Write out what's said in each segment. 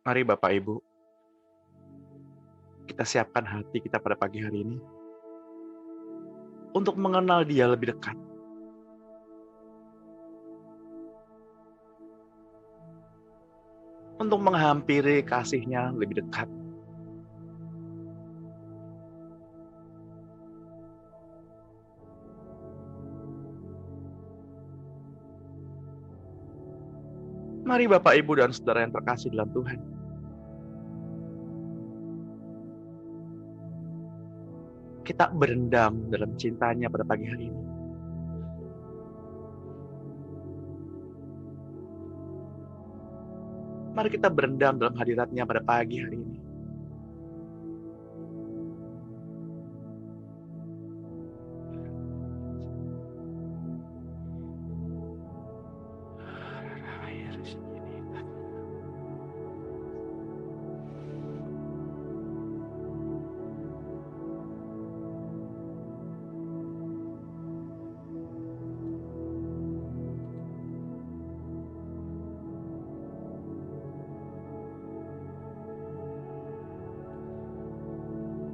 Mari Bapak Ibu, kita siapkan hati kita pada pagi hari ini untuk mengenal Dia lebih dekat. Untuk menghampiri kasih-Nya lebih dekat. Mari Bapak Ibu dan Saudara yang terkasih dalam Tuhan. Kita berendam dalam cintanya pada pagi hari ini. Mari kita berendam dalam hadirat-Nya pada pagi hari ini.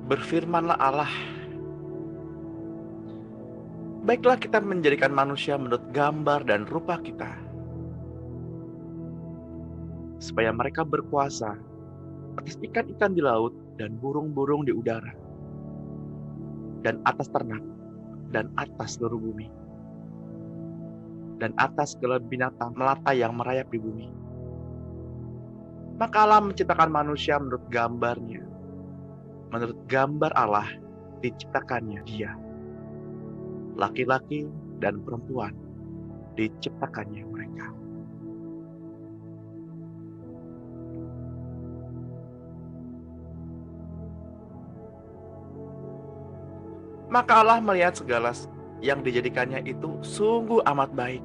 Berfirmanlah Allah, baiklah kita menjadikan manusia menurut gambar dan rupa kita, supaya mereka berkuasa atas ikan-ikan di laut dan burung-burung di udara, dan atas ternak, dan atas seluruh bumi, dan atas segala binatang melata yang merayap di bumi. Maka Allah menciptakan manusia menurut gambarnya. Menurut gambar Allah diciptakannya dia. Laki-laki dan perempuan diciptakannya mereka. Maka Allah melihat segala yang dijadikannya itu sungguh amat baik.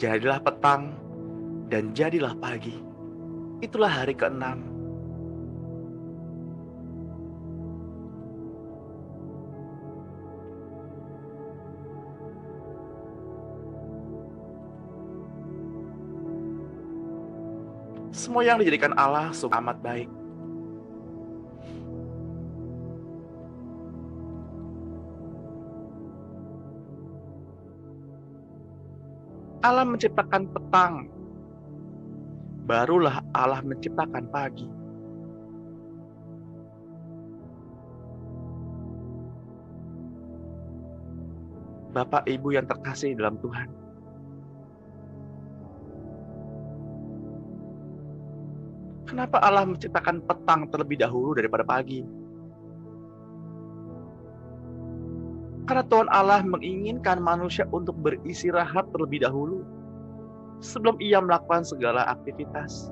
Jadilah petang dan jadilah pagi. Itulah hari ke-6. Semua yang dijadikan Allah sungguh amat baik. Allah menciptakan petang, barulah Allah menciptakan pagi. Bapak Ibu yang terkasih dalam Tuhan, kenapa Allah menciptakan petang terlebih dahulu daripada pagi? Karena Tuhan Allah menginginkan manusia untuk beristirahat terlebih dahulu sebelum ia melakukan segala aktivitas.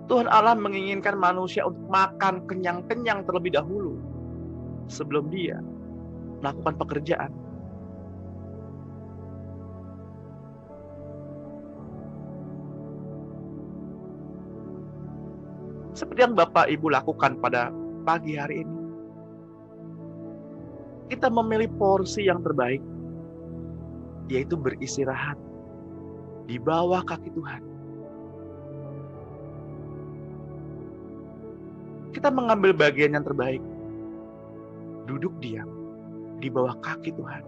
Tuhan Allah menginginkan manusia untuk makan kenyang-kenyang terlebih dahulu sebelum dia melakukan pekerjaan. Seperti yang Bapak Ibu lakukan pada pagi hari ini. Kita memilih porsi yang terbaik, yaitu beristirahat di bawah kaki Tuhan. Kita mengambil bagian yang terbaik, duduk diam di bawah kaki Tuhan.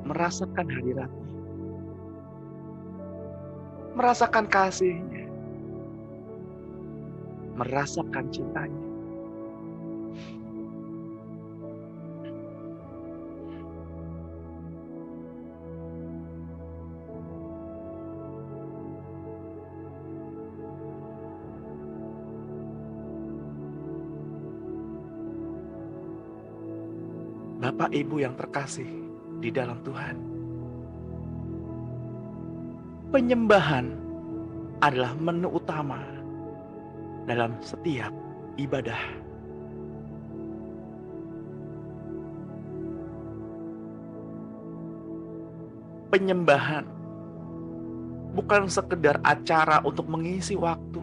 Merasakan hadirat-Nya. Merasakan kasih-Nya. Merasakan cintanya. Bapak Ibu yang terkasih di dalam Tuhan, penyembahan adalah menu utama dalam setiap ibadah. Penyembahan bukan sekedar acara untuk mengisi waktu.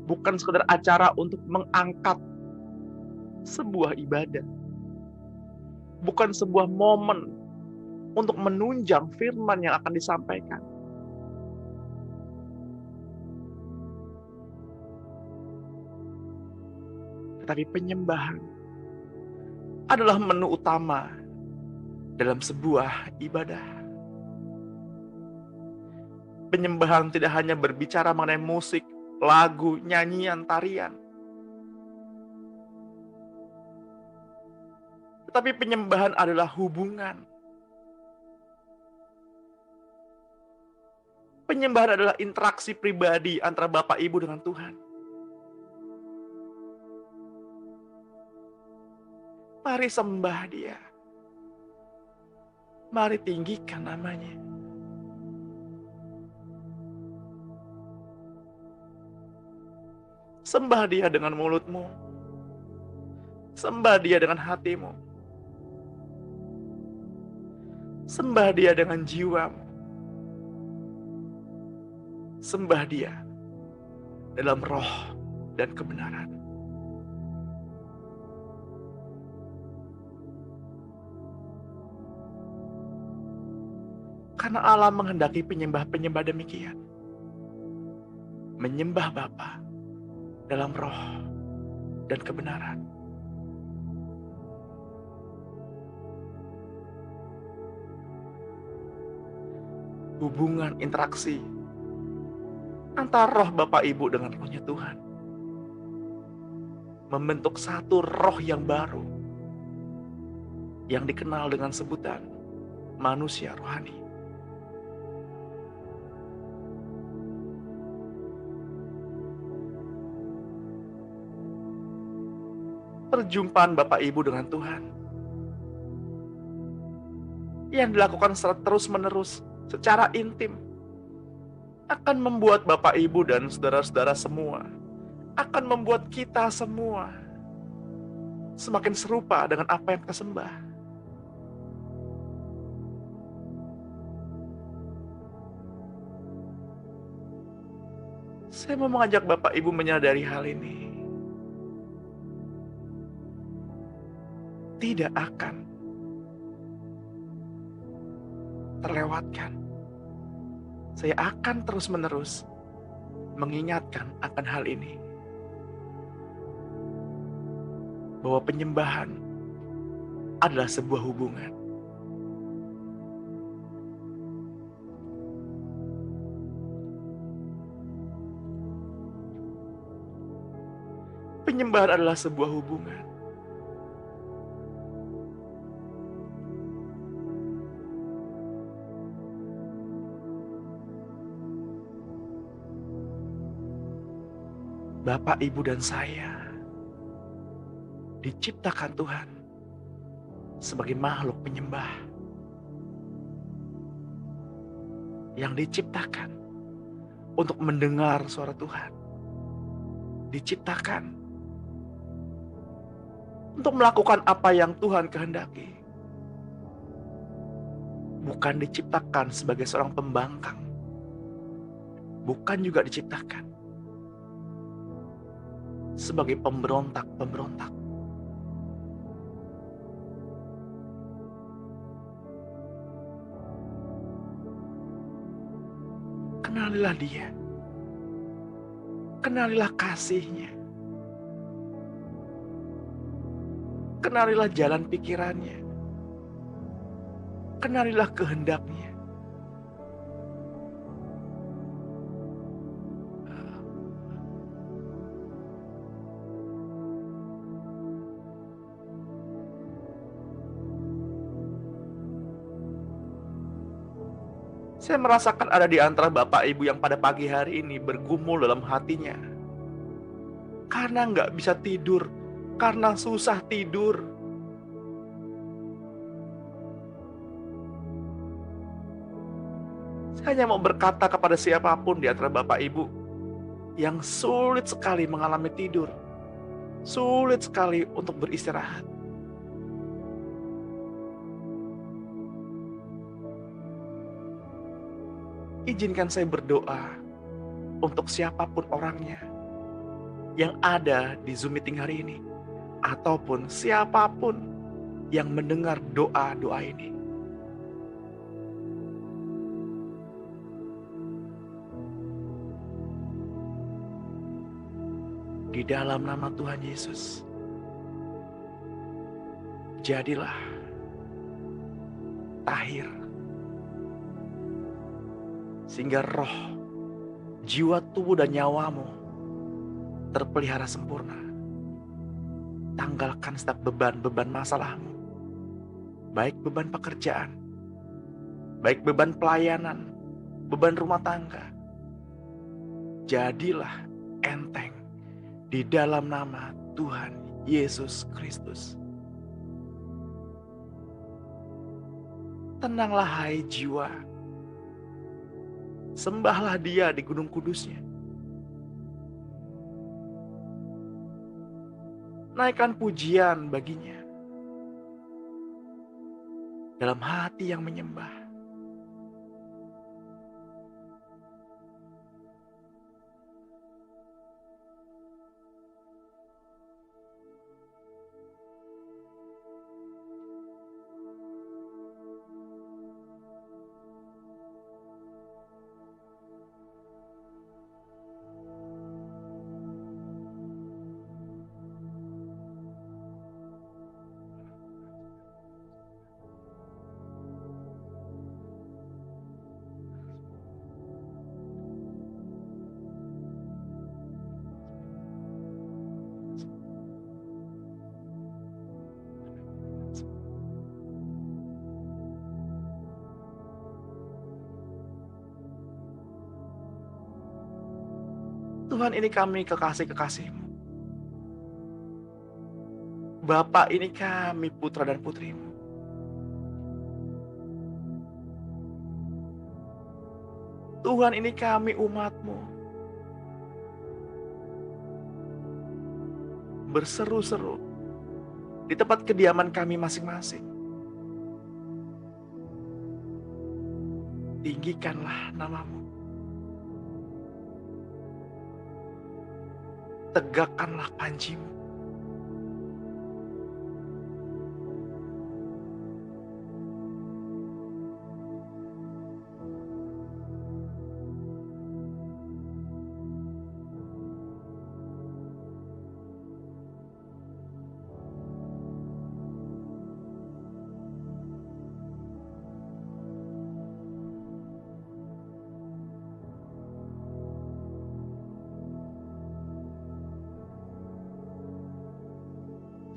Bukan sekedar acara untuk mengangkat sebuah ibadah, bukan sebuah momen untuk menunjang firman yang akan disampaikan. Tetapi penyembahan adalah menu utama dalam sebuah ibadah. Penyembahan tidak hanya berbicara mengenai musik, lagu, nyanyian, tarian. Tetapi penyembahan adalah hubungan. Penyembahan adalah interaksi pribadi antara Bapak Ibu dengan Tuhan. Mari sembah Dia. Mari tinggikan namanya. Sembah Dia dengan mulutmu. Sembah Dia dengan hatimu. Sembah Dia dengan jiwamu. Sembah Dia dalam roh dan kebenaran. Karena Allah menghendaki penyembah-penyembah demikian. Menyembah Bapa dalam roh dan kebenaran. Hubungan interaksi antara roh Bapak Ibu dengan rohnya Tuhan membentuk satu roh yang baru yang dikenal dengan sebutan manusia rohani. Perjumpaan Bapak Ibu dengan Tuhan yang dilakukan secara terus-menerus, secara intim, akan membuat Bapak Ibu dan saudara-saudara semua, akan membuat kita semua semakin serupa dengan apa yang kita sembah. Saya mau mengajak Bapak Ibu menyadari hal ini. Tidak akan terlewatkan. Saya akan terus-menerus mengingatkan akan hal ini. Bahwa penyembahan adalah sebuah hubungan. Penyembahan adalah sebuah hubungan. Bapak, Ibu, dan saya diciptakan Tuhan sebagai makhluk penyembah yang diciptakan untuk mendengar suara Tuhan, diciptakan untuk melakukan apa yang Tuhan kehendaki, bukan diciptakan sebagai seorang pembangkang, bukan juga diciptakan sebagai pemberontak-pemberontak. Kenalilah Dia. Kenalilah kasih-Nya. Kenalilah jalan pikirannya. Kenalilah kehendak-Nya. Saya merasakan ada di antara Bapak Ibu yang pada pagi hari ini bergumul dalam hatinya. Karena nggak bisa tidur, karena susah tidur. Saya hanya mau berkata kepada siapapun di antara Bapak Ibu yang sulit sekali mengalami tidur, sulit sekali untuk beristirahat. Izinkan saya berdoa untuk siapapun orangnya yang ada di Zoom meeting hari ini. ataupun siapapun yang mendengar doa-doa ini. Di dalam nama Tuhan Yesus, jadilah tahir, sehingga roh, jiwa, tubuh, dan nyawamu terpelihara sempurna. Tanggalkan setiap beban-beban masalahmu, baik beban pekerjaan, baik beban pelayanan, beban rumah tangga. Jadilah enteng di dalam nama Tuhan Yesus Kristus. Tenanglah hai jiwa, sembahlah Dia di gunung kudusnya. Naikkan pujian baginya dalam hati yang menyembah. Tuhan, ini kami kekasih-kekasih-Mu. Bapak, ini kami putra dan putri-Mu. Tuhan, ini kami umat-Mu. Berseru-seru di tempat kediaman kami masing-masing. Tinggikanlah nama-Mu. Tegakkanlah panji-Mu.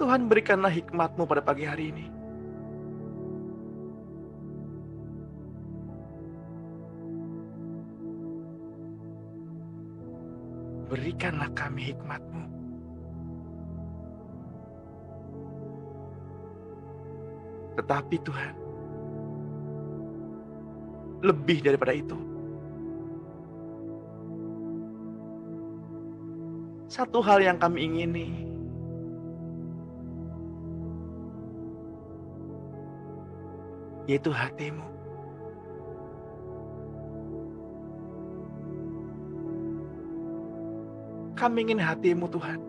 Tuhan, berikanlah hikmat-Mu pada pagi hari ini. Berikanlah kami hikmat-Mu. Tetapi Tuhan, lebih daripada itu, satu hal yang kami ingini, yaitu hati-Mu. Kami ingin hati-Mu, Tuhan.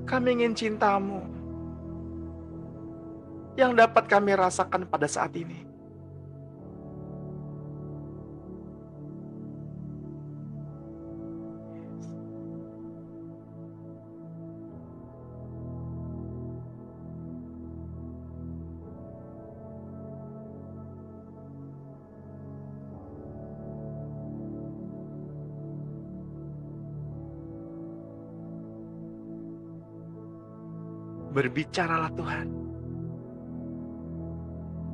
Kami ingin cinta-Mu yang dapat kami rasakan pada saat ini. Berbicaralah Tuhan.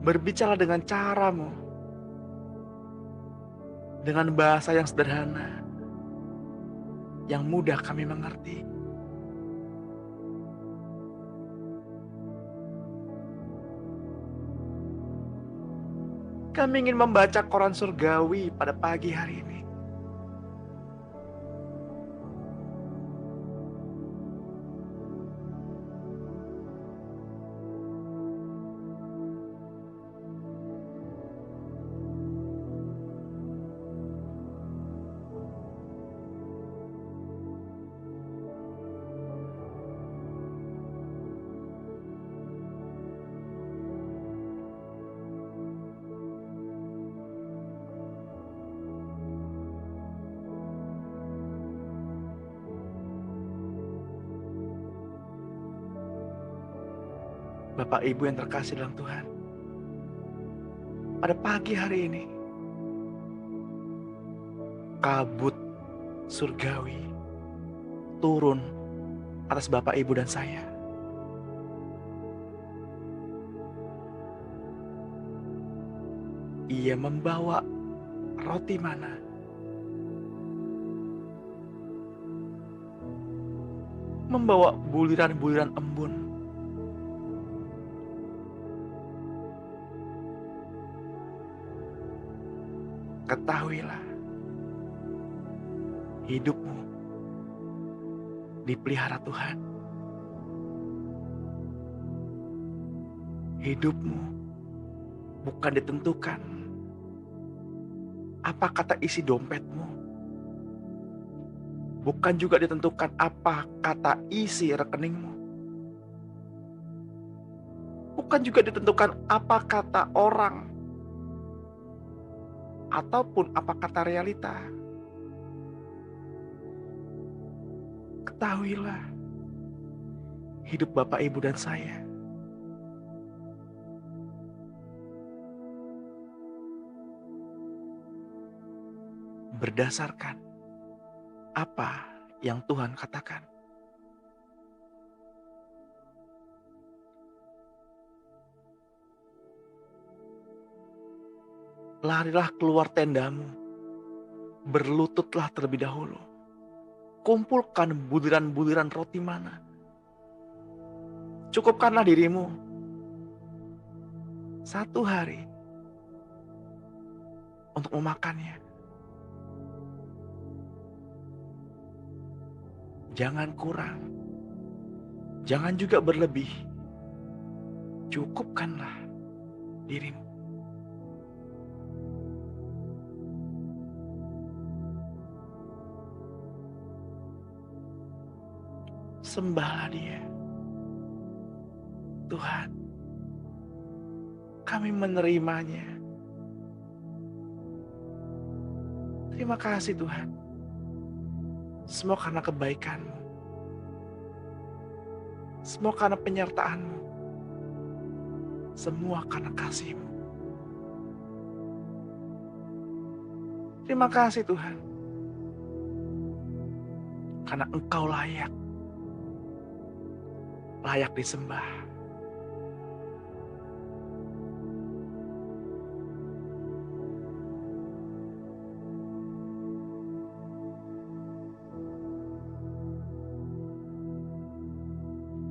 Berbicara dengan cara-Mu. Dengan bahasa yang sederhana. Yang mudah kami mengerti. Kami ingin membaca koran surgawi pada pagi hari ini. Bapak Ibu yang terkasih dalam Tuhan, pada pagi hari ini, kabut surgawi turun atas Bapak Ibu dan saya. Ia membawa roti mana, membawa buliran-buliran embun. Ketahuilah, hidupmu dipelihara Tuhan. Hidupmu bukan ditentukan apa kata isi dompetmu. Bukan juga ditentukan apa kata isi rekeningmu. Bukan juga ditentukan apa kata orang ataupun apa kata realita. Ketahuilah, hidup Bapak, Ibu, dan saya berdasarkan apa yang Tuhan katakan. Larilah keluar tendamu, berlututlah terlebih dahulu. Kumpulkan buliran-buliran roti mana. Cukupkanlah dirimu 1 hari untuk memakannya. Jangan kurang, jangan juga berlebih. Cukupkanlah dirimu. Sembahlah Dia. Tuhan, kami menerimanya. Terima kasih Tuhan. Semua karena kebaikan-Mu. Semua karena penyertaan-Mu. Semua karena kasih-Mu. Terima kasih Tuhan. Karena Engkau layak. Layak disembah.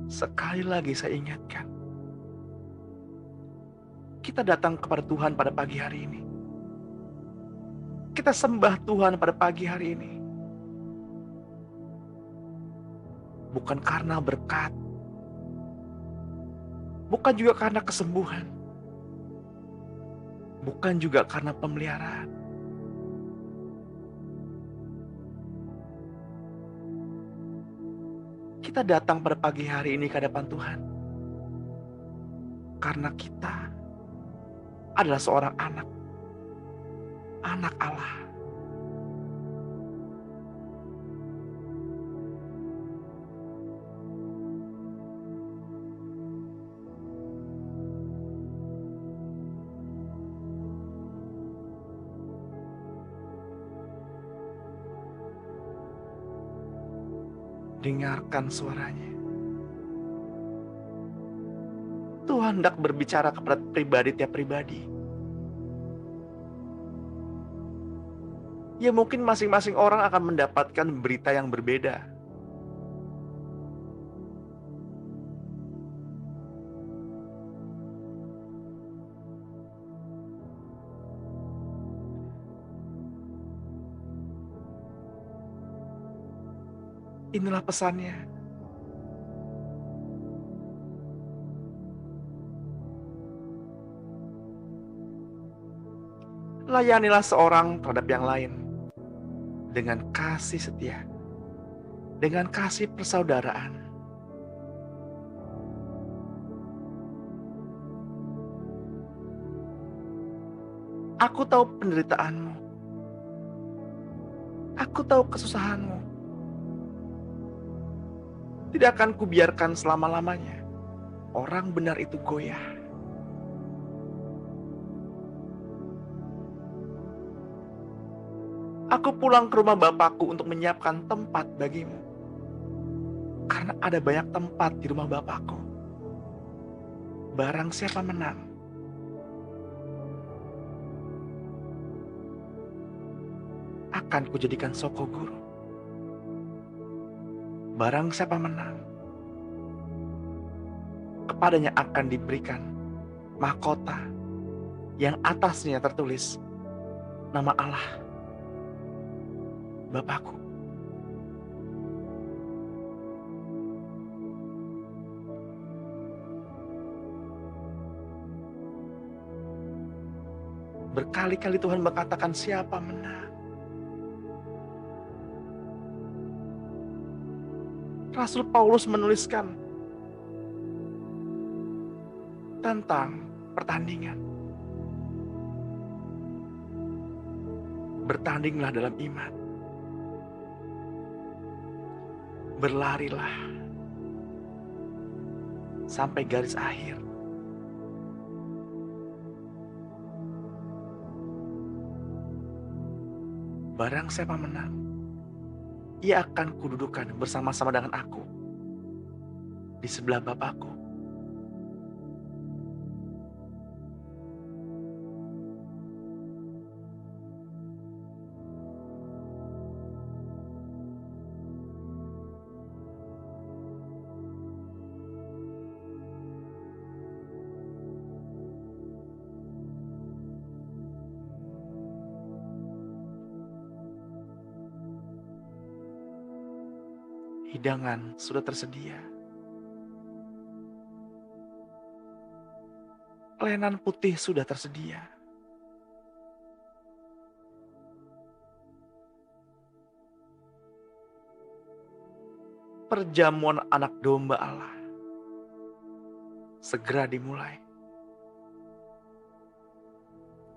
Sekali lagi saya ingatkan, kita datang kepada Tuhan pada pagi hari ini. Kita sembah Tuhan pada pagi hari ini. Bukan karena berkat, bukan juga karena kesembuhan, bukan juga karena pemeliharaan. Kita datang pada pagi hari ini ke hadapan Tuhan karena kita adalah seorang anak Allah. Dengarkan suaranya. Tuhan hendak berbicara kepada pribadi tiap pribadi. Ya mungkin masing-masing orang akan mendapatkan berita yang berbeda. Inilah pesannya. Layanilah seorang terhadap yang lain dengan kasih setia, dengan kasih persaudaraan. Aku tahu penderitaanmu. Aku tahu kesusahanmu. Tidak akan kubiarkan selama-lamanya. orang benar itu goyah. Aku pulang ke rumah Bapakku untuk menyiapkan tempat bagimu. Karena ada banyak tempat di rumah Bapakku. Barang siapa menang, akan kujadikan soko guru. Barang siapa menang, kepadanya akan diberikan mahkota yang atasnya tertulis nama Allah, Bapakku. Berkali-kali Tuhan mengatakan siapa menang. Rasul Paulus menuliskan tentang pertandingan. Bertandinglah dalam iman. Berlarilah sampai garis akhir. Barang siapa menang, ia akan kududukan bersama-sama dengan aku di sebelah Bapakku. Hidangan sudah tersedia. Lenan putih sudah tersedia. Perjamuan anak domba Allah segera dimulai.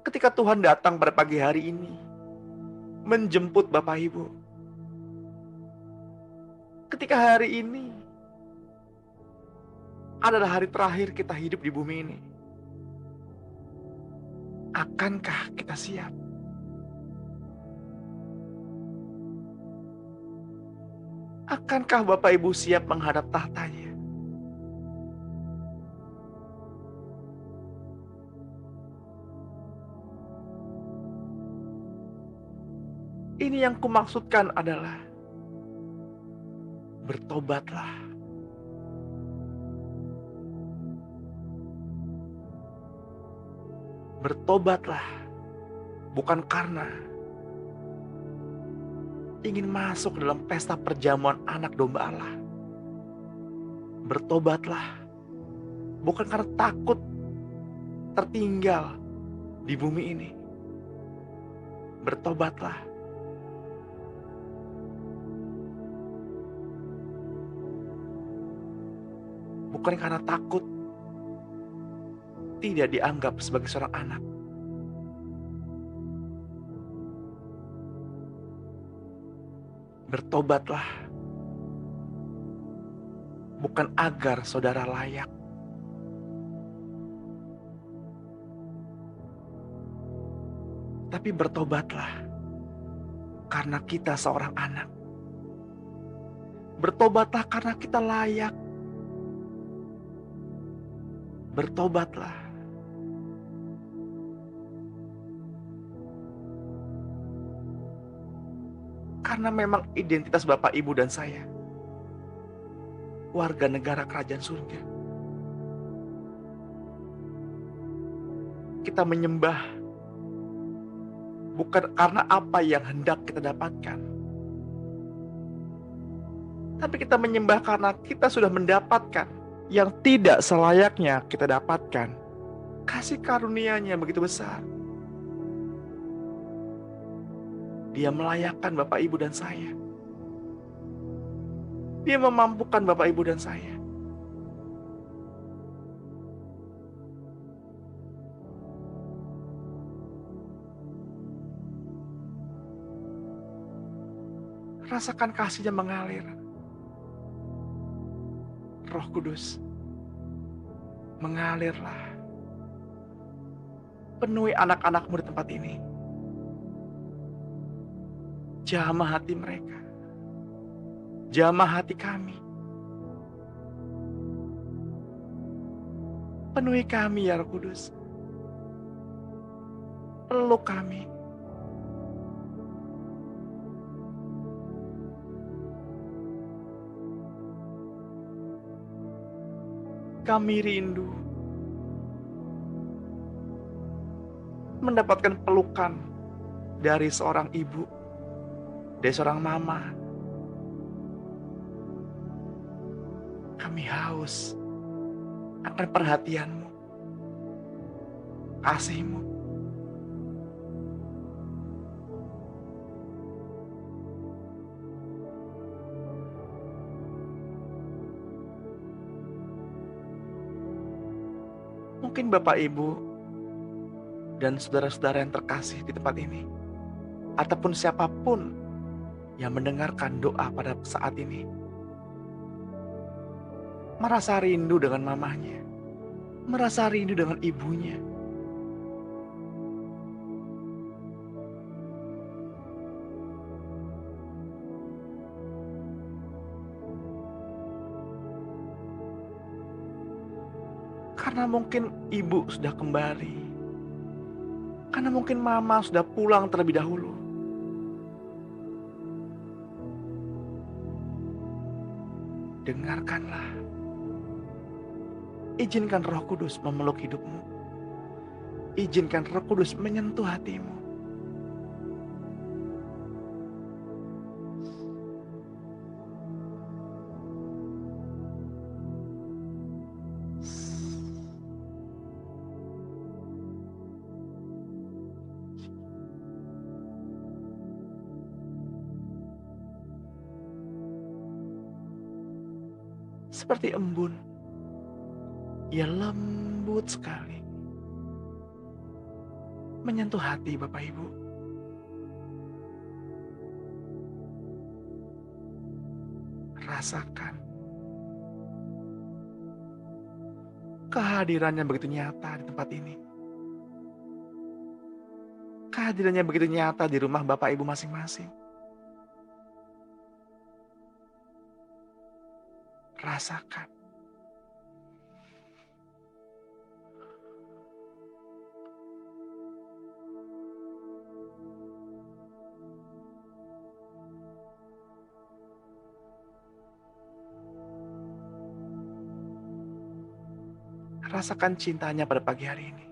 Ketika Tuhan datang pada pagi hari ini, menjemput Bapak Ibu. Ketika hari ini adalah hari terakhir kita hidup di bumi ini, akankah kita siap? Akankah Bapak Ibu siap menghadap tahtanya? Ini yang kumaksudkan adalah bertobatlah. Bertobatlah bukan karena ingin masuk dalam pesta perjamuan anak domba Allah. Bertobatlah bukan karena takut tertinggal di bumi ini. Bertobatlah bukan karena takut tidak dianggap sebagai seorang anak. Bertobatlah bukan agar saudara layak. Tapi bertobatlah karena kita seorang anak. Bertobatlah karena kita layak. Bertobatlah karena memang identitas Bapak, Ibu, dan saya warga negara kerajaan surga. Kita menyembah bukan karena apa yang hendak kita dapatkan, tapi kita menyembah karena kita sudah mendapatkan yang tidak selayaknya kita dapatkan. Kasih karunia-Nya begitu besar. Dia melayakkan Bapak, Ibu, dan saya. Dia memampukan Bapak, Ibu, dan saya. Rasakan kasih-Nya mengalir. Roh Kudus, mengalirlah. Penuhi anak-anak-Mu di tempat ini. Jamah hati mereka. Jamah hati kami. Penuhi kami ya Roh Kudus. Peluk kami. Kami rindu mendapatkan pelukan dari seorang ibu, dari seorang mama. Kami haus akan perhatian-Mu, kasih-Mu. Mungkin Bapak Ibu dan saudara-saudara yang terkasih di tempat ini, ataupun siapapun yang mendengarkan doa pada saat ini, merasa rindu dengan mamanya, merasa rindu dengan ibunya. Karena mungkin ibu sudah kembali, karena mungkin mama sudah pulang terlebih dahulu. Dengarkanlah. Izinkan Roh Kudus memeluk hidupmu. Izinkan Roh Kudus menyentuh hatimu. Seperti embun, ia lembut sekali. Menyentuh hati Bapak Ibu. Rasakan. Kehadirannya begitu nyata di tempat ini. Kehadirannya begitu nyata di rumah Bapak Ibu masing-masing. Rasakan. Rasakan cintanya pada pagi hari ini.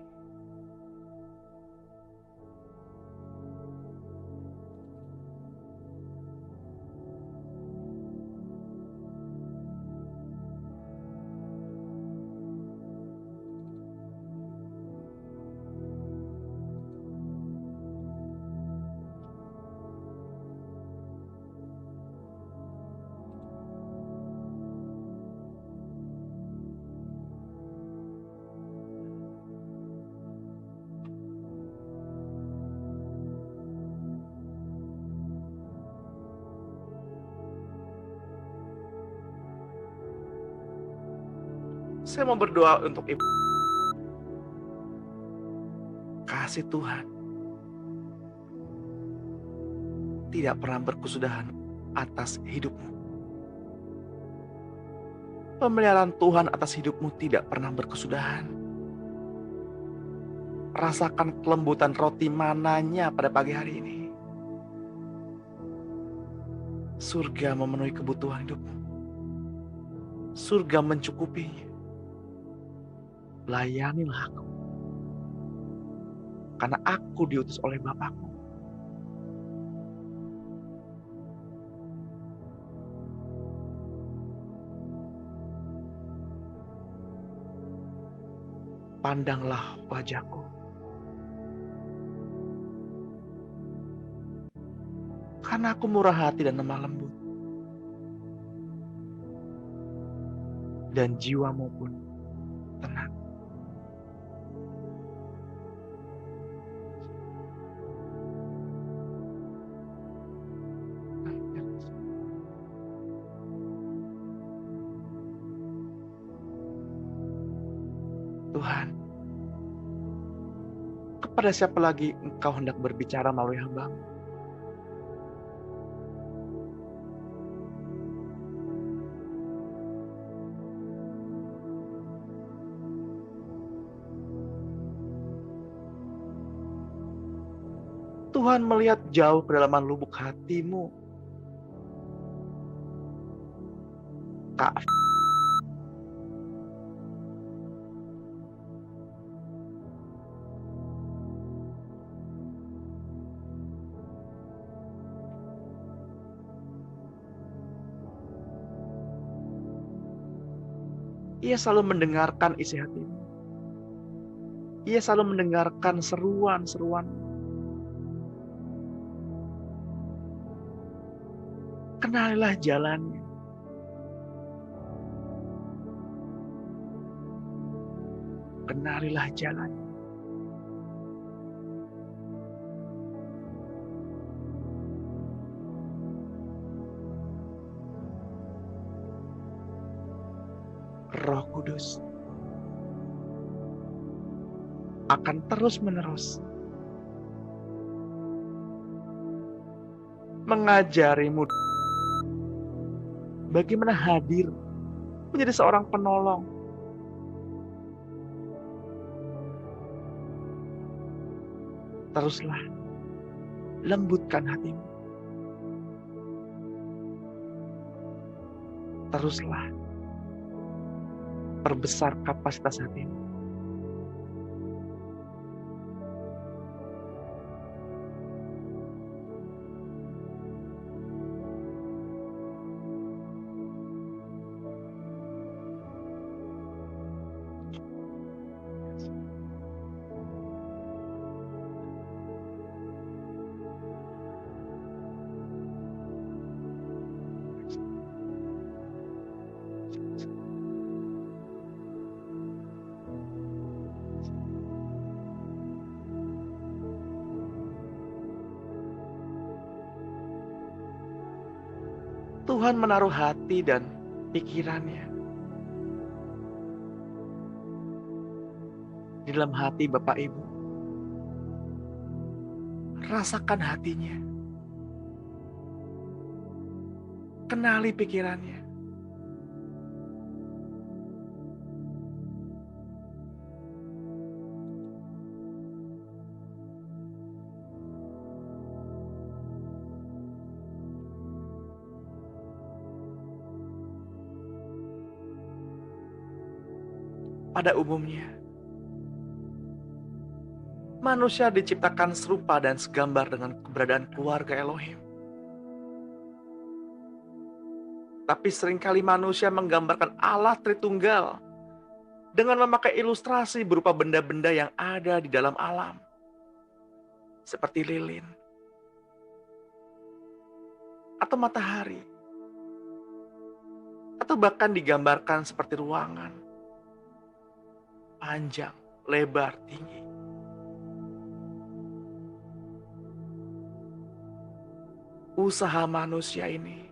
Saya mau berdoa untuk Ibu. Kasih Tuhan tidak pernah berkesudahan atas hidupmu. Pemeliharaan Tuhan atas hidupmu tidak pernah berkesudahan. Rasakan kelembutan roti mananya pada pagi hari ini. Surga memenuhi kebutuhan hidupmu. Surga mencukupinya. Layanilah aku. Karena aku diutus oleh Bapakku. Pandanglah wajahku. Karena aku murah hati dan lemah lembut. Dan jiwamu pun tenang. Tuhan, kepada siapa lagi Engkau hendak berbicara melalui hamba-Mu? Tuhan melihat jauh kedalaman lubuk hatimu, Kak. Ia selalu mendengarkan isi hatimu. Ia selalu mendengarkan seruan-seruan. Kenalilah jalannya. Kenalilah jalannya. Roh Kudus akan terus-menerus mengajarimu bagaimana hadir menjadi seorang penolong. Teruslah lembutkan hatimu. Teruslah perbesar kapasitas hatimu. Tuhan menaruh hati dan pikirannya di dalam hati Bapak Ibu. Rasakan hatinya. Kenali pikirannya. Pada umumnya, manusia diciptakan serupa dan segambar dengan keberadaan keluarga Elohim. Tapi seringkali manusia menggambarkan Allah Tritunggal dengan memakai ilustrasi berupa benda-benda yang ada di dalam alam. Seperti lilin, atau matahari, atau bahkan digambarkan seperti ruangan, panjang, lebar, tinggi. Usaha manusia ini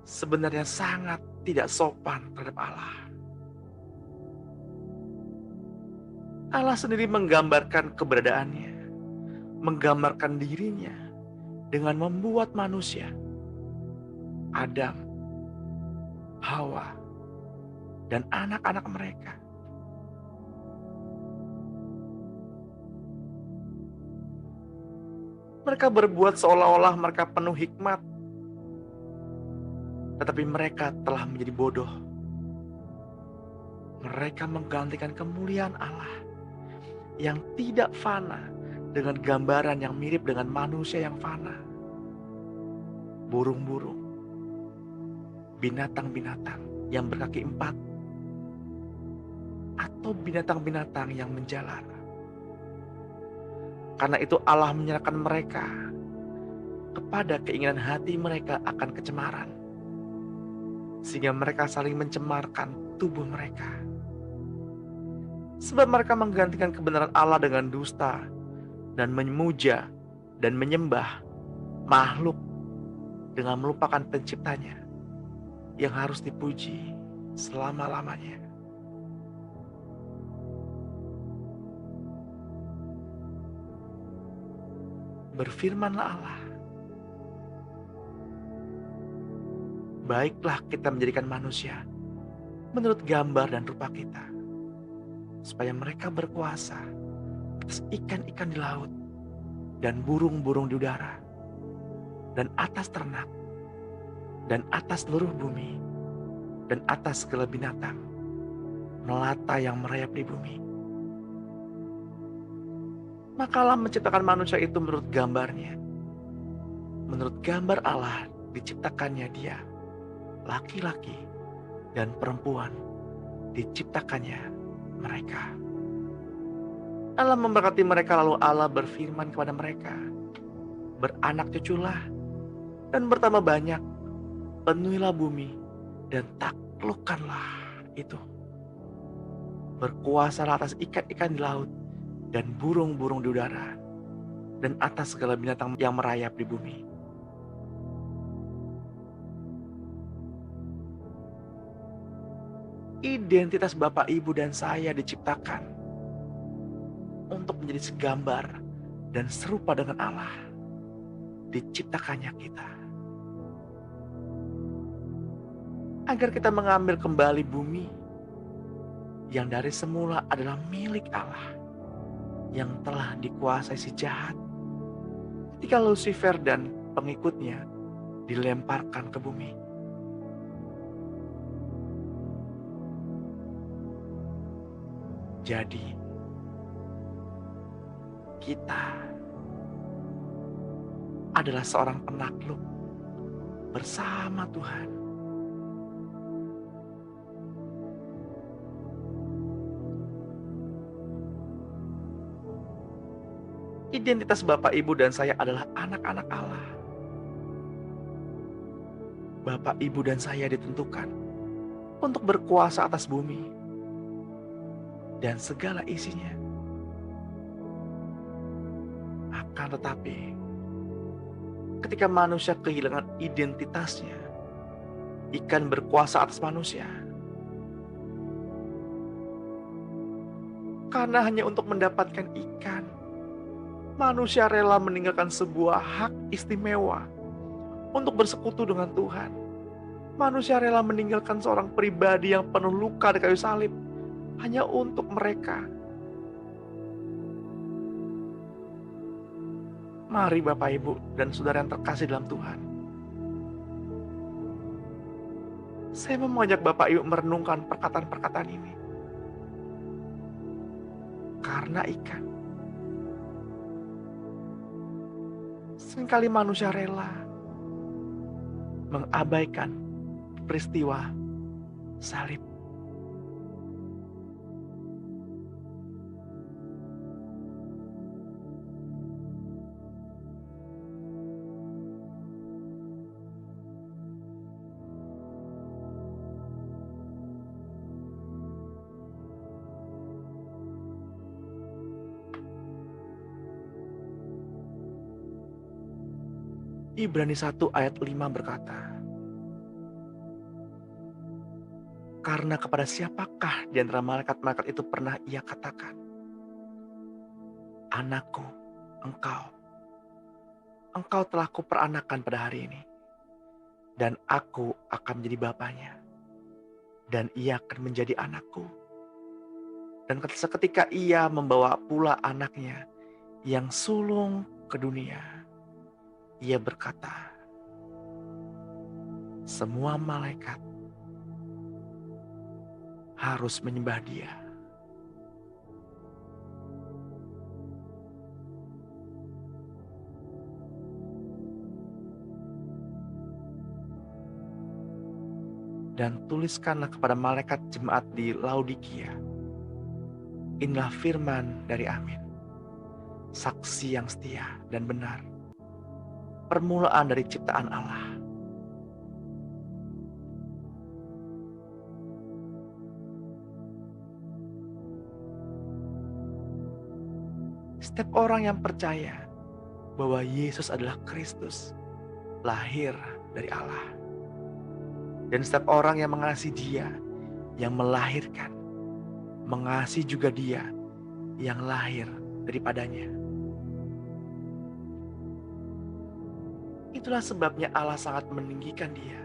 sebenarnya sangat tidak sopan terhadap Allah. Allah sendiri menggambarkan keberadaannya, menggambarkan dirinya dengan membuat manusia, Adam, Hawa, dan anak-anak mereka. Mereka berbuat seolah-olah mereka penuh hikmat, tetapi mereka telah menjadi bodoh. Mereka menggantikan kemuliaan Allah yang tidak fana dengan gambaran yang mirip dengan manusia yang fana. Burung-burung, binatang-binatang yang berkaki 4, atau binatang-binatang yang menjalar. Karena itu Allah menyerahkan mereka kepada keinginan hati mereka akan kecemaran, sehingga mereka saling mencemarkan tubuh mereka. Sebab mereka menggantikan kebenaran Allah dengan dusta dan memuja dan menyembah makhluk dengan melupakan penciptanya yang harus dipuji selama-lamanya. Berfirmanlah Allah, baiklah kita menjadikan manusia menurut gambar dan rupa kita, supaya mereka berkuasa atas ikan-ikan di laut dan burung-burung di udara, dan atas ternak, dan atas seluruh bumi, dan atas segala binatang melata yang merayap di bumi. Maka Allah menciptakan manusia itu menurut gambarnya. Menurut gambar Allah diciptakannya dia, laki-laki dan perempuan diciptakannya mereka. Allah memberkati mereka, lalu Allah berfirman kepada mereka, beranak cuculah dan bertambah banyak, penuhilah bumi dan taklukkanlah itu. Berkuasalah atas ikan-ikan di laut dan burung-burung di udara, dan atas segala binatang yang merayap di bumi. Identitas Bapak, Ibu, dan saya diciptakan untuk menjadi segambar dan serupa dengan Allah. Diciptakannya kita agar kita mengambil kembali bumi yang dari semula adalah milik Allah, yang telah dikuasai si jahat ketika Lucifer dan pengikutnya dilemparkan ke bumi. Jadi, kita adalah seorang penakluk bersama Tuhan. Identitas Bapak, Ibu, dan saya adalah anak-anak Allah. Bapak, Ibu, dan saya ditentukan untuk berkuasa atas bumi dan segala isinya. Akan tetapi, ketika manusia kehilangan identitasnya, ikan berkuasa atas manusia. Karena hanya untuk mendapatkan ikan, manusia rela meninggalkan sebuah hak istimewa untuk bersekutu dengan Tuhan. Manusia rela meninggalkan seorang pribadi yang penuh luka di kayu salib hanya untuk mereka. Mari Bapak, Ibu, dan saudara yang terkasih dalam Tuhan, saya mau mengajak Bapak, Ibu merenungkan perkataan-perkataan ini. Karena ikan, seringkali manusia rela mengabaikan peristiwa salib. Ibrani 1 ayat 5 berkata, karena kepada siapakah di antara malaikat-malaikat itu pernah ia katakan, anakku, engkau telah kuperanakan pada hari ini, dan aku akan menjadi bapanya, dan ia akan menjadi anakku. Dan seketika ia membawa pula anaknya yang sulung ke dunia, ia berkata, semua malaikat harus menyembah dia. Dan tuliskanlah kepada malaikat jemaat di Laodikia, inilah firman dari Amin, saksi yang setia dan benar, permulaan dari ciptaan Allah. Setiap orang yang percaya bahwa Yesus adalah Kristus, lahir dari Allah. Dan setiap orang yang mengasihi Dia yang melahirkan, mengasihi juga Dia yang lahir daripadanya. Itulah sebabnya Allah sangat meninggikan dia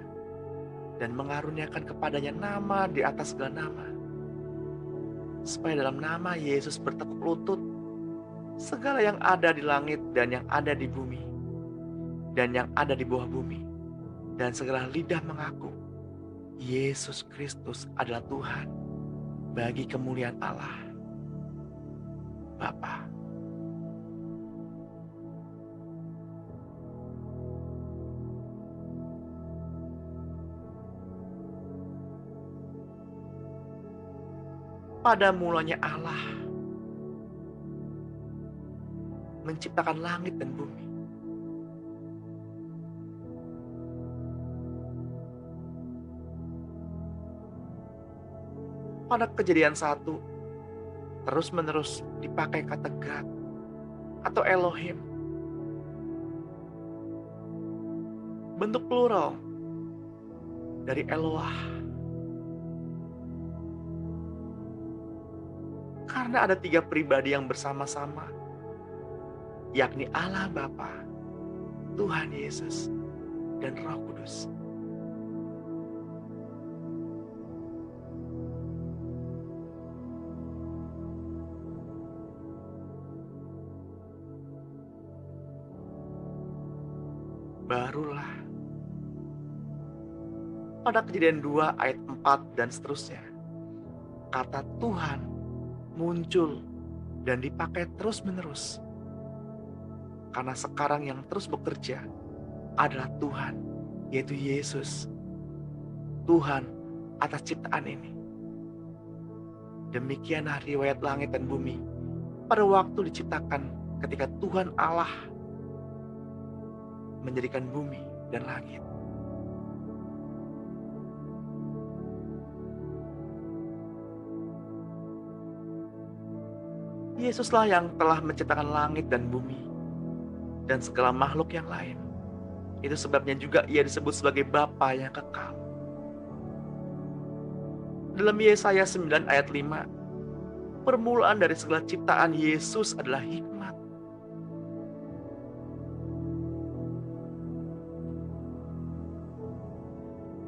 dan mengaruniakan kepadanya nama di atas segala nama, supaya dalam nama Yesus bertekuk lutut segala yang ada di langit dan yang ada di bumi dan yang ada di bawah bumi, dan segala lidah mengaku Yesus Kristus adalah Tuhan, bagi kemuliaan Allah Bapa. Pada mulanya Allah menciptakan langit dan bumi. Pada Kejadian 1 terus-menerus dipakai kata God atau Elohim, bentuk plural dari Eloah. Karena ada 3 pribadi yang bersama-sama, yakni Allah Bapa, Tuhan Yesus, dan Roh Kudus. Barulah pada Kejadian 2 ayat 4 dan seterusnya, kata Tuhan muncul dan dipakai terus-menerus. Karena sekarang yang terus bekerja adalah Tuhan, yaitu Yesus, Tuhan atas ciptaan ini. Demikianlah riwayat langit dan bumi pada waktu diciptakan ketika Tuhan Allah menjadikan bumi dan langit. Yesuslah yang telah menciptakan langit dan bumi dan segala makhluk yang lain. Itu sebabnya juga ia disebut sebagai Bapa yang kekal. Dalam Yesaya 9 ayat 5, permulaan dari segala ciptaan Yesus adalah hikmat.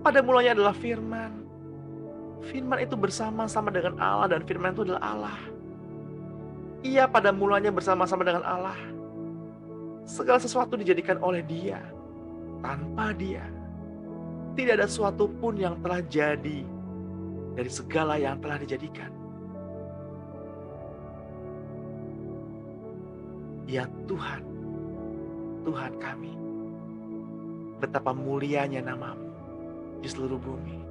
Pada mulanya adalah firman. Firman itu bersama-sama dengan Allah dan firman itu adalah Allah. Ia pada mulanya bersama-sama dengan Allah. Segala sesuatu dijadikan oleh Dia. Tanpa Dia, tidak ada sesuatu pun yang telah jadi dari segala yang telah dijadikan. Ya Tuhan, Tuhan kami, betapa mulianya nama-Mu di seluruh bumi.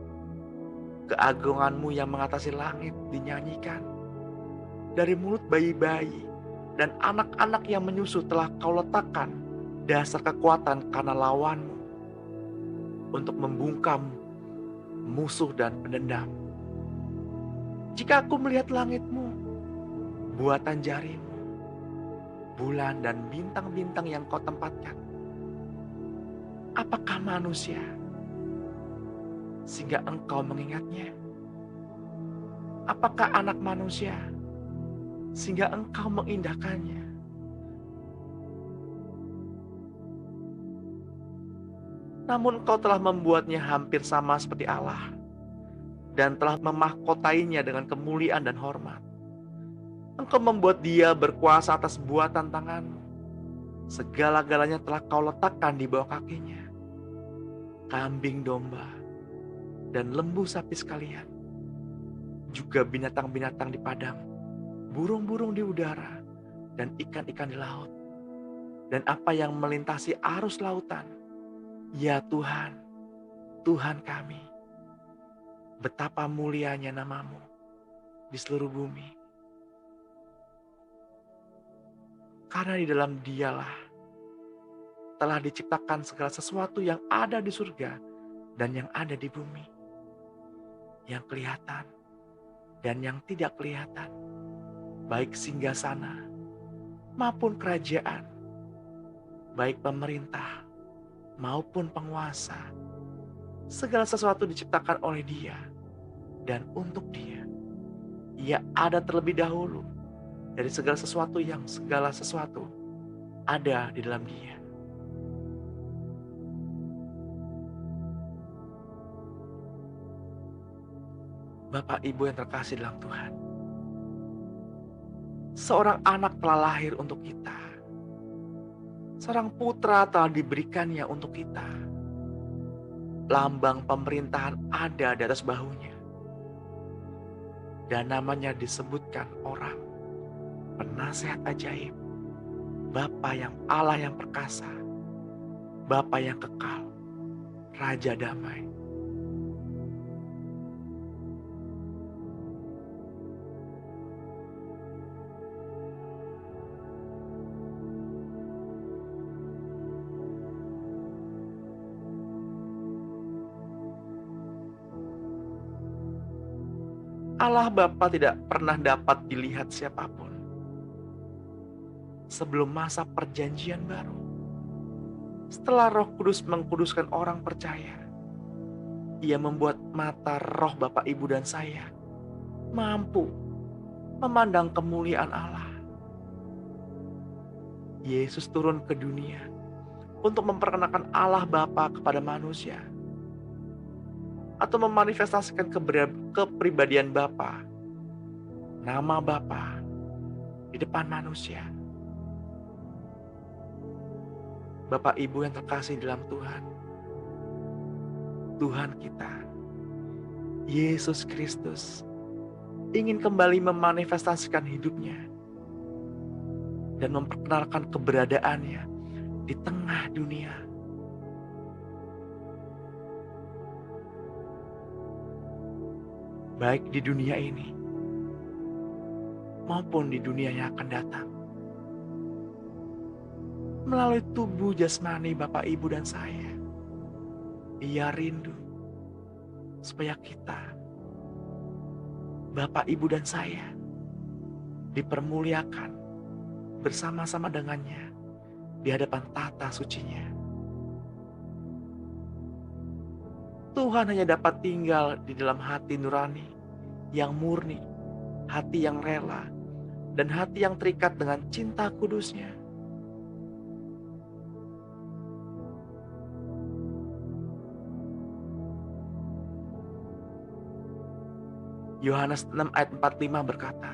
Keagungan-Mu yang mengatasi langit dinyanyikan. Dari mulut bayi-bayi dan anak-anak yang menyusu telah Kau letakkan dasar kekuatan karena lawan-Mu untuk membungkam musuh dan pendendam. Jika aku melihat langit-Mu, buatan jari-Mu, bulan dan bintang-bintang yang Kau tempatkan, apakah manusia sehingga Engkau mengingatnya? Apakah anak manusia sehingga Engkau mengindahkannya? Namun Engkau telah membuatnya hampir sama seperti Allah dan telah memahkotainya dengan kemuliaan dan hormat. Engkau membuat Dia berkuasa atas buatan tangan-Mu. Segala-galanya telah Kau letakkan di bawah kakinya. Kambing domba dan lembu sapi sekalian, juga binatang-binatang di padang, burung-burung di udara, dan ikan-ikan di laut, dan apa yang melintasi arus lautan. Ya Tuhan, Tuhan kami, betapa mulianya nama-Mu di seluruh bumi. Karena di dalam Dialah telah diciptakan segala sesuatu yang ada di surga dan yang ada di bumi, yang kelihatan dan yang tidak kelihatan, baik singgasana maupun kerajaan, baik pemerintah maupun penguasa. Segala sesuatu diciptakan oleh Dia dan untuk Dia. Ia ada terlebih dahulu dari segala sesuatu yang segala sesuatu ada di dalam Dia. Bapak Ibu yang terkasih dalam Tuhan, seorang anak telah lahir untuk kita. Seorang putra telah diberikannya untuk kita. Lambang pemerintahan ada di atas bahunya. Dan namanya disebutkan orang, penasehat ajaib, Bapa yang Allah yang perkasa, Bapa yang kekal, Raja damai. Allah Bapa tidak pernah dapat dilihat siapapun sebelum masa perjanjian baru. Setelah Roh Kudus mengkuduskan orang percaya, Ia membuat mata roh Bapak Ibu dan saya mampu memandang kemuliaan Allah. Yesus turun ke dunia untuk memperkenalkan Allah Bapa kepada manusia, atau memanifestasikan kepribadian Bapa, nama Bapa di depan manusia. Bapak Ibu yang terkasih dalam Tuhan, Tuhan kita, Yesus Kristus, ingin kembali memanifestasikan hidupnya dan memperkenalkan keberadaannya di tengah dunia. Baik di dunia ini maupun di dunia yang akan datang. Melalui tubuh jasmani Bapak Ibu dan saya, Ia rindu supaya kita, Bapak Ibu dan saya, dipermuliakan bersama-sama dengannya di hadapan tata sucinya. Tuhan hanya dapat tinggal di dalam hati nurani yang murni, hati yang rela, dan hati yang terikat dengan cinta kudusnya. Yohanes 6 ayat 45 berkata,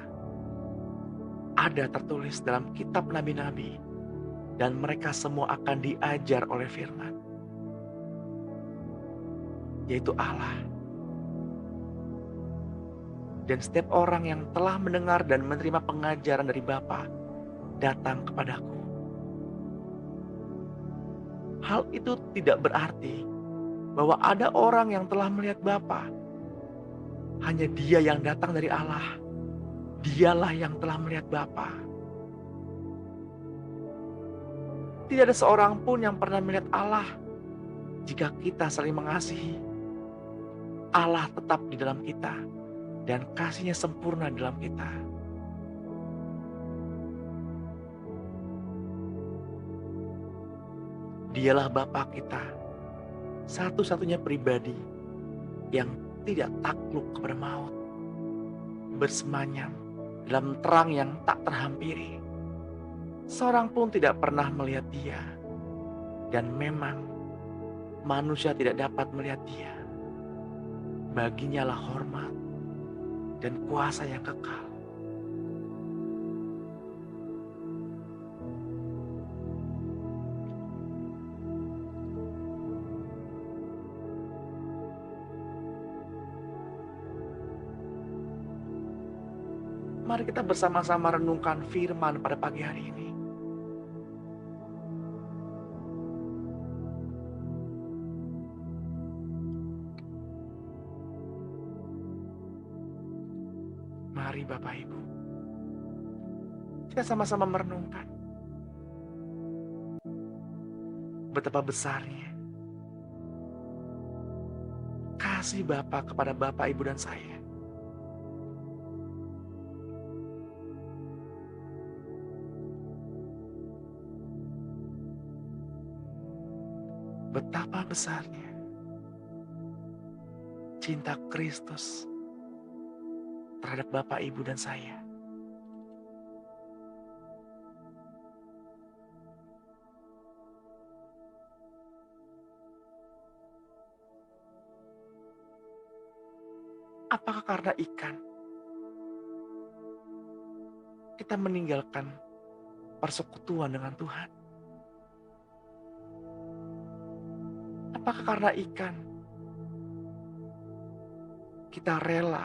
ada tertulis dalam kitab nabi-nabi, dan mereka semua akan diajar oleh firman, yaitu Allah. Dan setiap orang yang telah mendengar dan menerima pengajaran dari Bapa datang kepadaku. Hal itu tidak berarti bahwa ada orang yang telah melihat Bapa. Hanya Dia yang datang dari Allah. Dialah yang telah melihat Bapa. Tidak ada seorang pun yang pernah melihat Allah. Jika kita saling mengasihi, Allah tetap di dalam kita dan kasih-Nya sempurna dalam kita. Dialah Bapa kita, satu-satunya pribadi yang tidak takluk kepada maut, bersemayam dalam terang yang tak terhampiri. Seorang pun tidak pernah melihat Dia, dan memang manusia tidak dapat melihat Dia. Baginya lah hormat dan kuasa yang kekal. Mari kita bersama-sama renungkan firman pada pagi hari ini. Mari Bapak Ibu, kita sama-sama merenungkan betapa besarnya kasih Bapa kepada Bapak, Ibu, dan saya. Betapa besarnya cinta Kristus terhadap Bapak, Ibu, dan saya. Apakah karena ikan kita meninggalkan persekutuan dengan Tuhan? Apakah karena ikan kita rela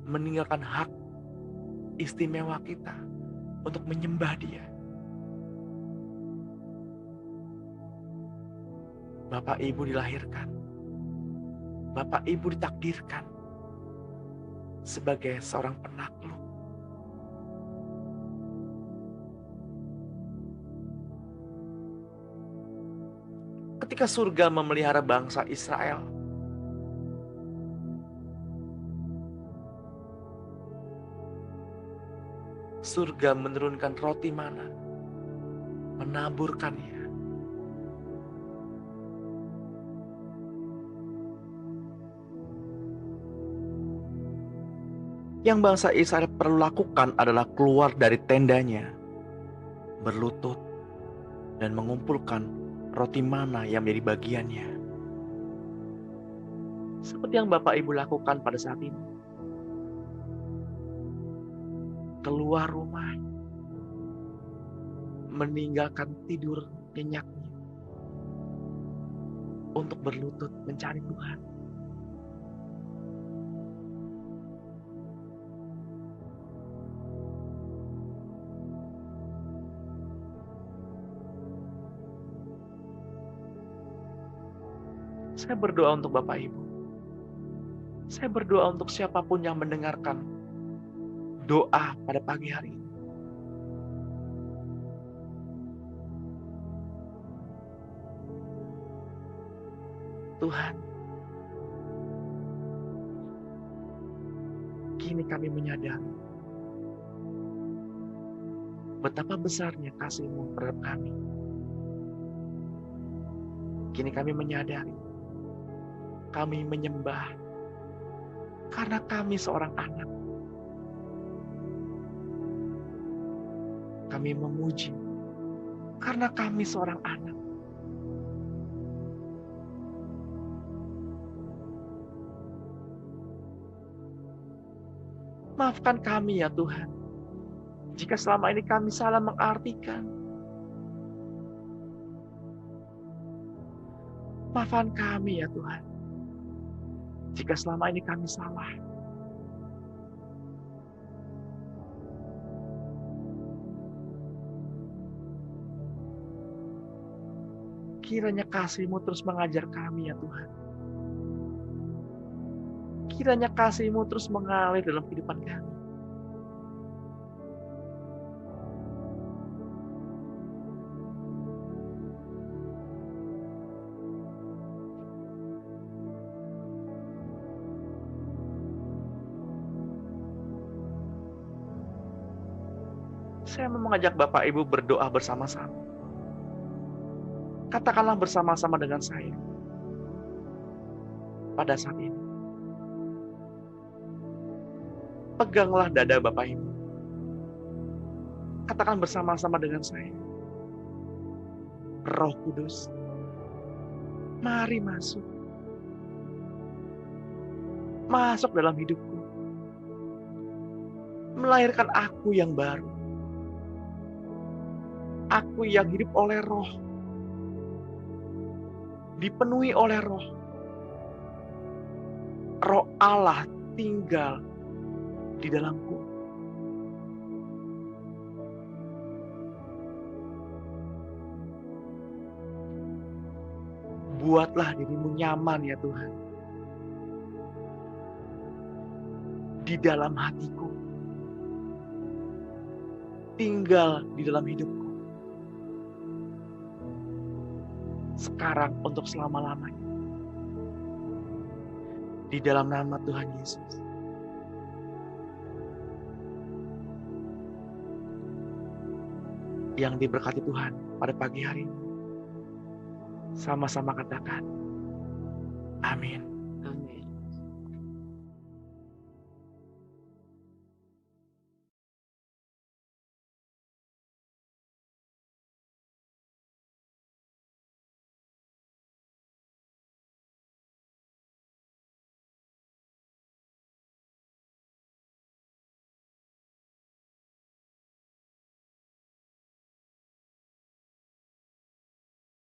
meninggalkan hak istimewa kita untuk menyembah Dia? Bapak Ibu dilahirkan, Bapak Ibu ditakdirkan sebagai seorang penakluk. Ketika surga memelihara bangsa Israel, surga menurunkan roti mana, menaburkannya. Yang bangsa Israel perlu lakukan adalah keluar dari tendanya, berlutut, dan mengumpulkan roti mana yang menjadi bagiannya. Seperti yang Bapak Ibu lakukan pada saat ini. Keluar rumah, meninggalkan tidur nyenyaknya, untuk berlutut mencari Tuhan. Saya berdoa untuk Bapak Ibu. Saya berdoa untuk siapapun yang mendengarkan doa pada pagi hari ini. Tuhan, kini kami menyadari betapa besarnya kasih-Mu terhadap kami. Kini kami menyadari, kami menyembah karena kami seorang anak. Kami memuji karena kami seorang anak. Maafkan kami ya Tuhan, jika selama ini kami salah mengartikan. Maafkan kami ya Tuhan, jika selama ini kami salah. Kiranya kasih-Mu terus mengajar kami ya Tuhan. Kiranya kasih-Mu terus mengalir dalam kehidupan kami. Saya mau mengajak Bapak Ibu berdoa bersama-sama. Katakanlah bersama-sama dengan saya pada saat ini. Peganglah dada Bapak Ibu. Katakan bersama-sama dengan saya. Roh Kudus, mari masuk. Masuk dalam hidupku. Melahirkan aku yang baru. Aku yang hidup oleh Roh. Dipenuhi oleh Roh. Roh Allah tinggal di dalamku. Buatlah dirimu nyaman ya Tuhan. Di dalam hatiku. Tinggal di dalam hidupku. Sekarang untuk selama-lamanya. Di dalam nama Tuhan Yesus. Yang diberkati Tuhan pada pagi hari ini. Sama-sama katakan, amin. Amin.